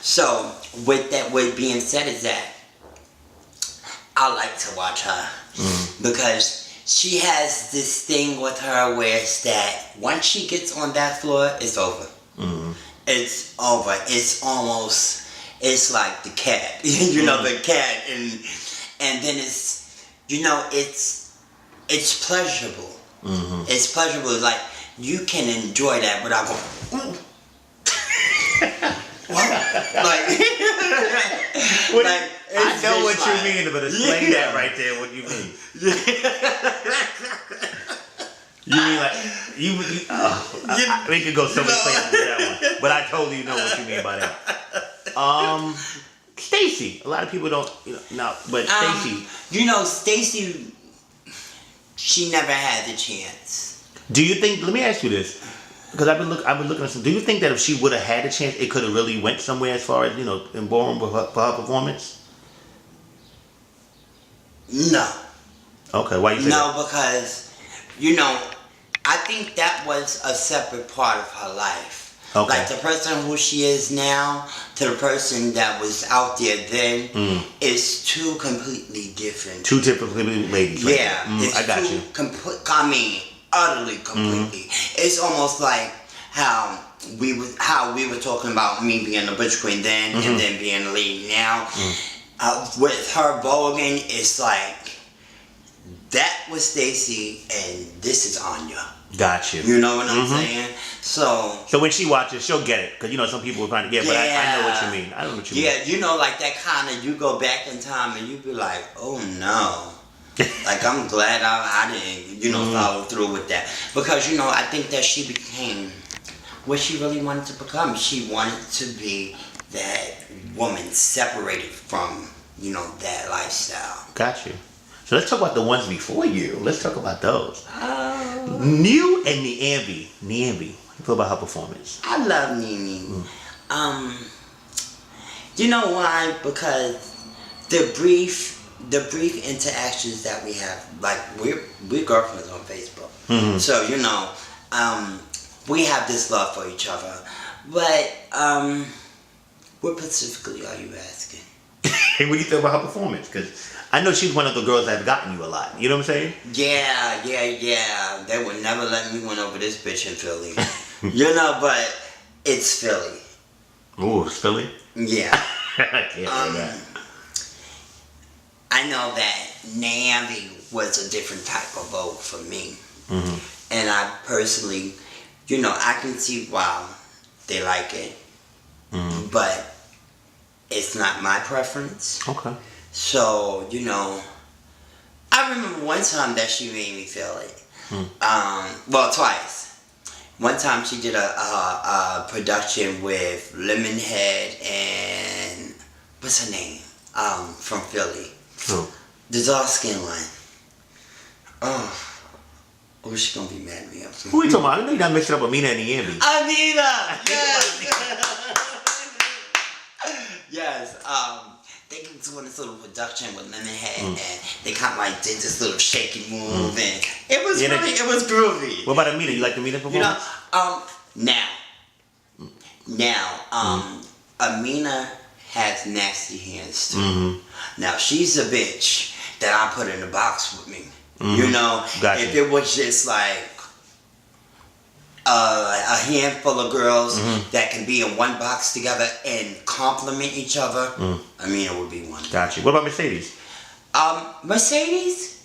So with being said is that I like to watch her because she has this thing with her where it's that once she gets on that floor, it's over. It's over. It's like the cat, the cat, and then it's pleasurable. It's pleasurable. Like you can enjoy that without going. Ooh. I know what you mean, but explain that right there. What you mean? You mean like we could go so many places with that one, but I totally know what you mean by that. Stacey. A lot of people don't, but Stacey. Stacey. She never had the chance. Do you think? Let me ask you this. Because I've been looking at some. Do you think that if she would have had a chance, it could have really went somewhere as far as in Ballroom for her performance? No. Okay, why you say that? No, because I think that was a separate part of her life. Okay. Like the person who she is now to the person that was out there then is two completely different. Two different ladies. Yeah, right? I got you. Utterly, completely. It's almost like how we were talking about me being a butch queen then and then being a lady now. With her voguing, it's like that was Stacey and this is Anya. Got you. You know what I'm saying? So when she watches, she'll get it because some people are trying to get. But I know what you mean. I know what you mean. Yeah, like that kind of you go back in time and you be like, oh no. Like I'm glad I didn't follow through with that because I think that she became what she really wanted to become. She wanted to be that woman separated from that lifestyle. Got you. So let's talk about the ones before you. Let's talk about those. New and Niambi. How do you feel about her performance? I love Nene. You know why? Because the brief interactions that we have, like we're girlfriends on Facebook, so we have this love for each other. But what specifically are you asking? What do you feel about her performance? Because I know she's one of the girls that's gotten you a lot. You know what I'm saying? Yeah. They would never let me win over this bitch in Philly. But it's Philly. Ooh, it's Philly? Yeah. I can't do that. I know that Niambi was a different type of vote for me. And I personally, I can see why they like it. But it's not my preference. Okay. So, I remember one time that she made me feel it. Well, twice. One time she did a production with Lemonhead and what's her name? From Philly. The dark skin one. Oh, she's gonna be mad at me. Who are you talking about? I know you're not mixing up Amina and Niambi. Amina! Yes. They did doing this little production with Lemonhead and they kind of like did this little shaky move and it was it was groovy. What about Amina? You like Amina performance? Now, Amina has nasty hands too. Now she's a bitch that I put in the box with me. Gotcha. If it was just like a handful of girls that can be in one box together and complement each other, Amina would be one. Gotcha. What about Mercedes? Mercedes,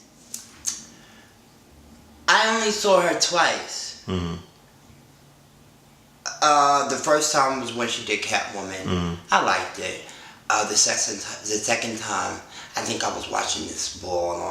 I only saw her twice. The first time was when she did Catwoman. I liked it. The second time, I think I was watching this ball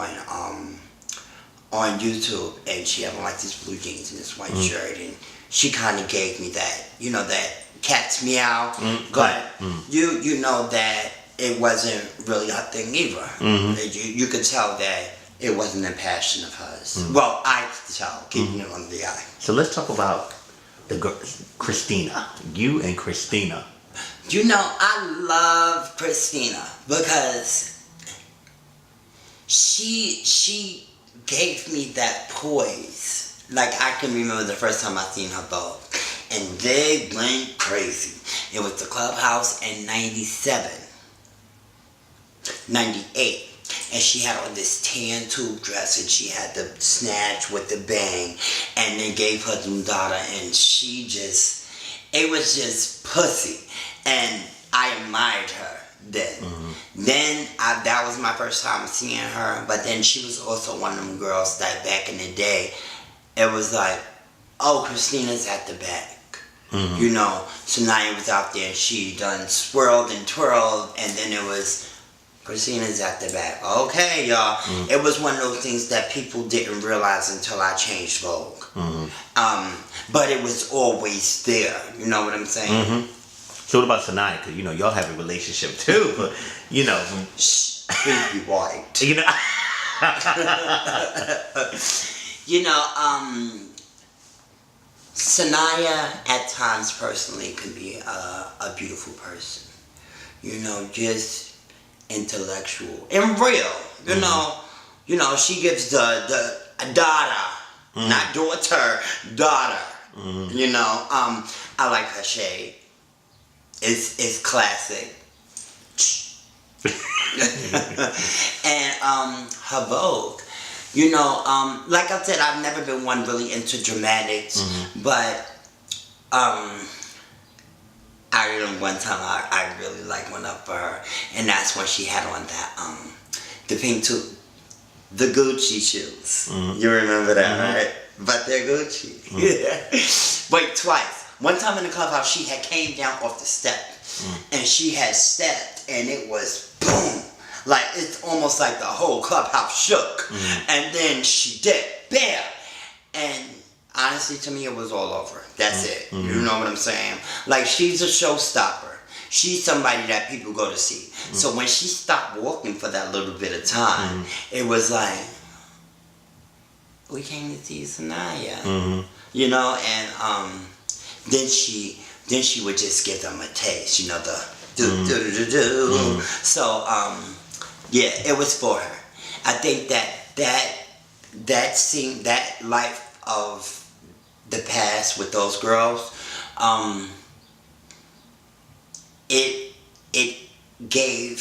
on YouTube, and she had like these blue jeans and this white shirt, and she kind of gave me that, that cat's meow. But you know that it wasn't really her thing either. You could tell that it wasn't a passion of hers. Well, I could tell, keeping it under the eye. So let's talk about the girl, Christina. You and Christina. I love Christina because she gave me that poise. Like I can remember the first time I seen her both, and they went crazy. It was the clubhouse in 97, 98. And she had on this tan tube dress, and she had the snatch with the bang, and they gave her the daughter, and it was just pussy. And I admired her then. Then that was my first time seeing her, but then she was also one of them girls that back in the day, it was like, oh, Christina's at the back. You know, Sanaa was out there, and she done swirled and twirled, and then it was, Christina's at the back. Okay, y'all. It was one of those things that people didn't realize until I changed Vogue. But it was always there. You know what I'm saying? So what about Sanaa? Because, you know, y'all have a relationship too. But, you know. Please be white. You know. You know, Sanaa at times personally can be a beautiful person. You know, just intellectual and real. You know, she gives the daughter, not daughter, daughter. You know, I like her shade. It's classic. And her Vogue. You know, like I said, I've never been one really into dramatics, but I remember one time I really like went up for her, and that's when she had on that the pink tube, the Gucci shoes. You remember that, right? But they're Gucci. Wait, twice. One time in the clubhouse, she had came down off the step, and she had stepped, and it was boom. Like, it's almost like the whole clubhouse shook. And then she did, bam. And honestly, to me, it was all over. That's it. You know what I'm saying? Like, she's a showstopper. She's somebody that people go to see. So when she stopped walking for that little bit of time, it was like, we came to see Sanaa. You know, and then she would just give them a taste. You know, the do. So, yeah, it was for her. I think that scene, that life of the past with those girls, it gave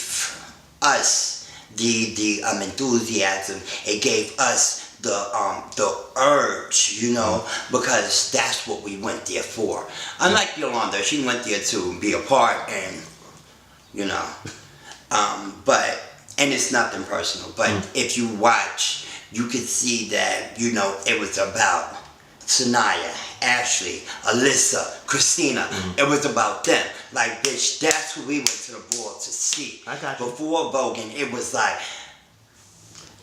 us the enthusiasm. It gave us the urge, you know, because that's what we went there for. Unlike Yolanda, she went there to be a part, and you know, but. And it's nothing personal, but if you watch, you could see that, you know, it was about Sanaa, Ashley, Alyssa, Christina. It was about them. Like, bitch, that's who we went to the ball to see. I got you. Before Vogue, it was like...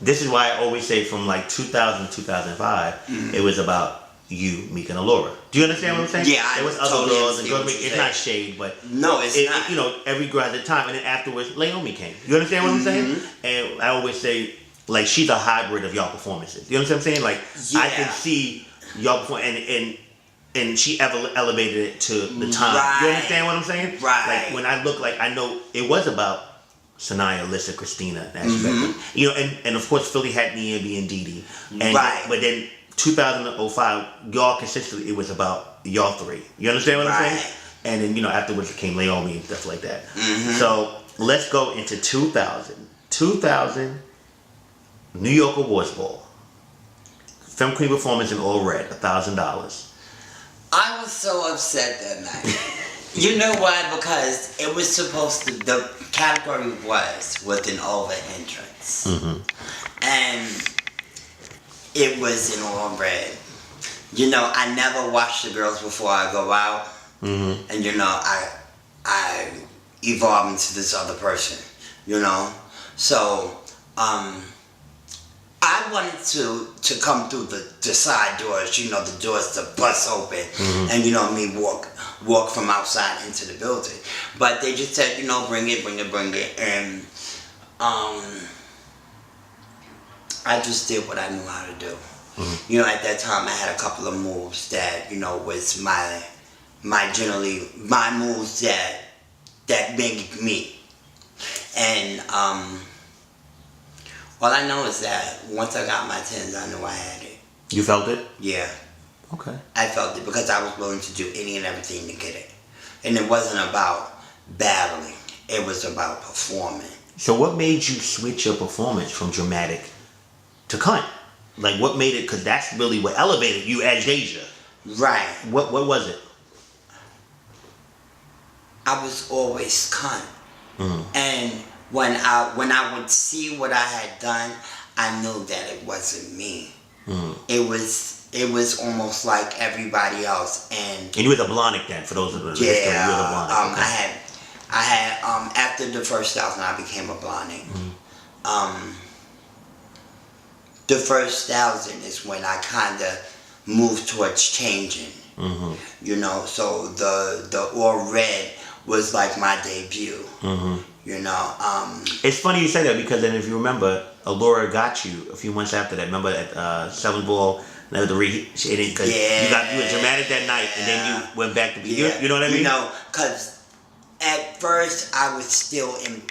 This is why I always say from like 2000 to 2005, it was about you, Meek, and Allura. Do you understand what I'm saying? Yeah, there was other totally girls, and understand it's not shade, but no, it's not. You know, every girl at the time, and then afterwards, Laomi came. You understand what I'm saying? And I always say, like, she's a hybrid of y'all performances. You understand what I'm saying? Like, I can see y'all perform, and she elevated it to the time. Right. You understand what I'm saying? Right. Like, when I look, like, I know it was about Sanaa, Alyssa, Christina, you know, and of course Philly had Niambi and Dee Dee, but then 2005, y'all consistently, it was about y'all three. You understand what I'm saying? And then, you know, afterwards it came Laomi and stuff like that. So let's go into 2000. 2000 New York Awards Ball. Femme Queen performance in all red, $1,000. I was so upset that night. You know why? Because it was supposed to, the category was an over entrance. And it was in all red. You know, I never watch the girls before I go out. And you know, I evolve into this other person, you know. So, I wanted to come through the side doors, you know, the doors to bust open, and you know me walk from outside into the building. But they just said, you know, bring it, and I just did what I knew how to do. You know, at that time I had a couple of moves that, you know, was my moves that made me. And all I know is that once I got my tens, I knew I had it. You felt it? Yeah. Okay. I felt it because I was willing to do any and everything to get it. And it wasn't about battling. It was about performing. So what made you switch your performance from dramatic to cunt? Like, what made it? Because that's really what elevated you as Daesja. Right. What was it? I was always cunt. And when I would see what I had done, I knew that it wasn't me. It was almost like everybody else. And you were the Blonic then, for those of us. Yeah. You were the Blonic. Okay. I had after the first 1,000, I became a Blonic. The first 1,000 is when I kind of moved towards changing. You know, so the all red was like my debut. You know, it's funny you say that, because then if you remember, Allura got you a few months after that. Remember at Seven Ball, because you were dramatic that night, and then you went back to be. You know what I mean? You know, because at first I was still in